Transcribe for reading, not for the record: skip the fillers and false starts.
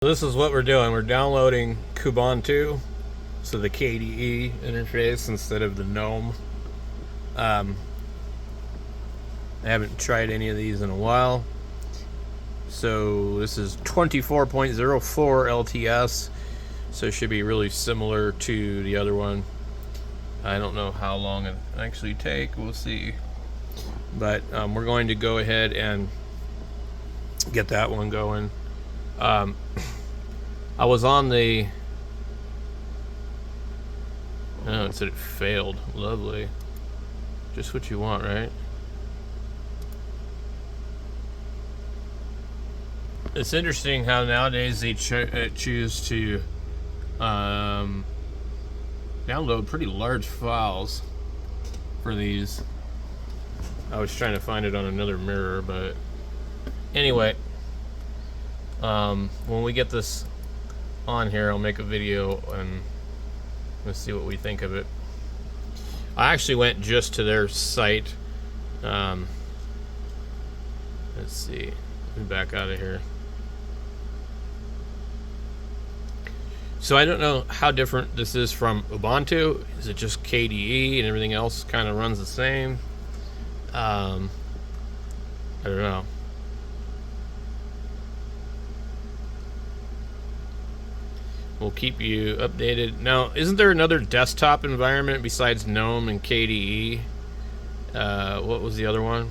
This is what we're doing. We're downloading Kubuntu, so the KDE interface instead of the GNOME. I haven't tried any of these in a while. So this is 24.04 LTS, so it should be really similar to the other one. I don't know how long it actually take. We'll see. But we're going to go ahead and get that one going. I was on the... Oh, it said it failed. Lovely. Just what you want, right? It's interesting how nowadays they choose to download pretty large files for these. I was trying to find it on another mirror, but anyway, when we get this on here, I'll make a video and let's see what we think of it. I actually went just to their site. Let's see. Let me back out of here. So I don't know how different this is from Ubuntu. Is it just KDE and everything else kind of runs the same? I don't know. We'll keep you updated. Now, isn't there another desktop environment besides GNOME and KDE? What was the other one?